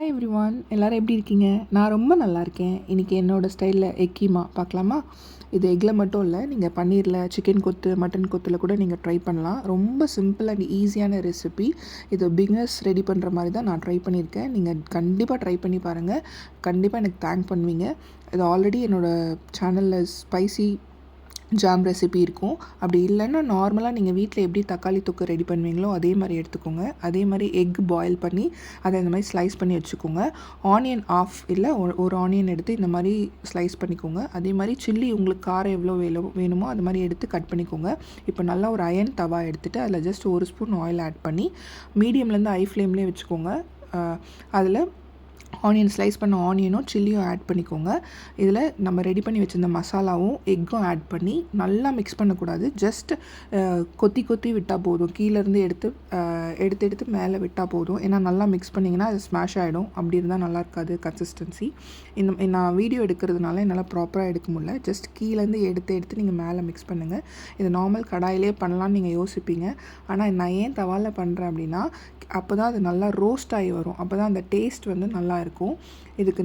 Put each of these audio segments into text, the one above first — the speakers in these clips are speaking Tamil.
ஹாய் எவ்ரிவான், எல்லோரும் எப்படி இருக்கீங்க? நான் ரொம்ப நல்லா இருக்கேன். இன்றைக்கி என்னோடய ஸ்டைலில் எக் கீமா பார்க்கலாமா? இது எக்கில் மட்டும் இல்லை, நீங்கள் பன்னீரில், சிக்கன் கொத்து, மட்டன் கொத்தில் கூட நீங்கள் ட்ரை பண்ணலாம். ரொம்ப சிம்பிள் அண்ட் ஈஸியான ரெசிபி. இது பிகினர்ஸ் ரெடி பண்ணுற மாதிரி தான் நான் ட்ரை பண்ணியிருக்கேன். நீங்கள் கண்டிப்பாக ட்ரை பண்ணி பாருங்கள். கண்டிப்பாக எனக்கு தேங்க் பண்ணுவீங்க. இது ஆல்ரெடி என்னோடய சேனலில் ஸ்பைசி ஜாம் ரெசிபி இருக்கும். அப்படி இல்லைன்னா நார்மலாக நீங்கள் வீட்டில் எப்படி தக்காளி தொக்கு ரெடி பண்ணுவீங்களோ அதே மாதிரி எடுத்துக்கோங்க. அதே மாதிரி எக் பாயில் பண்ணி அதை இந்த மாதிரி ஸ்லைஸ் பண்ணி வச்சுக்கோங்க. ஆனியன் ஆஃப் இல்லை ஒரு ஆனியன் எடுத்து இந்த மாதிரி ஸ்லைஸ் பண்ணிக்கோங்க. அதே மாதிரி சில்லி உங்களுக்கு காரம் எவ்வளோ வேணுமோ அது மாதிரி எடுத்து கட் பண்ணிக்கோங்க. இப்போ நல்லா ஒரு அயன் தவா எடுத்துகிட்டு அதில் ஜஸ்ட் 1 ஸ்பூன் ஆயில் ஆட் பண்ணி மீடியம்லேருந்து ஹை ஃப்ளேம்லேயே வச்சுக்கோங்க. அதில் ஆனியன் ஸ்லைஸ் பண்ண ஆனியனும் சில்லியும் ஆட் பண்ணிக்கோங்க. இதில் நம்ம ரெடி பண்ணி வச்சுருந்த மசாலாவும் எக்கும் ஆட் பண்ணி நல்லா மிக்ஸ் பண்ணக்கூடாது. ஜஸ்ட் கொத்தி கொத்தி விட்டால் போதும். கீழேருந்து எடுத்து மேலே விட்டால் போதும். ஏன்னா நல்லா மிக்ஸ் பண்ணிங்கன்னா அது ஸ்மாஷ் ஆகிடும். அப்படி இருந்தால் நல்லா இருக்காது கன்சிஸ்டன்சி. நான் வீடியோ எடுக்கிறதுனால என்னால் ப்ராப்பராக எடுக்க முடியல. ஜஸ்ட் கீழேருந்து எடுத்து நீங்கள் மேலே மிக்ஸ் பண்ணுங்கள். இது நார்மல் கடாயிலே பண்ணலான்னு நீங்கள் யோசிப்பீங்க. ஆனால் நான் ஏன் தவாவில் பண்ணுறேன் அப்படின்னா, அப்போ தான் அது நல்லா ரோஸ்ட் ஆகி வரும். அப்போ தான் அந்த டேஸ்ட் வந்து நல்லா இருக்கும். இதுக்கு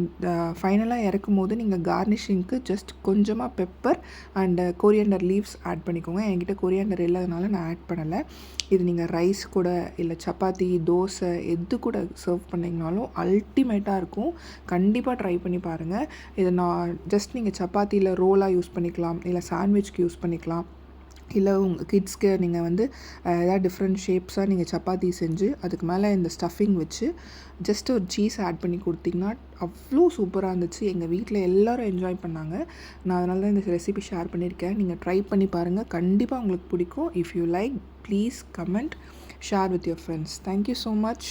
ஃபைனலாக இறக்கும் போது நீங்கள் கார்னிஷிங்க்கு ஜஸ்ட் கொஞ்சமாக pepper and coriander leaves add பண்ணிக்கோங்க. என்கிட்ட கொரியாண்டர் இல்லாதனால நான் ஆட் பண்ணலை. இது நீங்கள் ரைஸ் கூட இல்லை சப்பாத்தி, தோசை எது கூட சர்வ் பண்ணிங்கனாலும் அல்டிமேட்டாக இருக்கும். கண்டிப்பாக ட்ரை பண்ணி பாருங்கள். இதை நான் ஜஸ்ட் நீங்கள் சப்பாத்தியில் ரோலாக யூஸ் பண்ணிக்கலாம், இல்லை சாண்ட்விச்க்கு யூஸ் பண்ணிக்கலாம். இல்லை உங்கள் கிட்ஸ்க்கு நீங்கள் வந்து ஏதாவது டிஃப்ரெண்ட் ஷேப்ஸாக நீங்கள் சப்பாத்தி செஞ்சு அதுக்கு மேலே இந்த ஸ்டஃபிங் வச்சு ஜஸ்ட் ஒரு சீஸ் ஆட் பண்ணி கொடுத்தீங்கன்னா அவ்வளோ சூப்பராக இருந்துச்சு. எங்கள் வீட்டில் எல்லோரும் என்ஜாய் பண்ணாங்க. நான் அதனால தான் இந்த ரெசிபி ஷேர் பண்ணியிருக்கேன். நீங்கள் ட்ரை பண்ணி பாருங்கள். கண்டிப்பாக உங்களுக்கு பிடிக்கும். If you like, please comment, share with your friends. Thank you so much.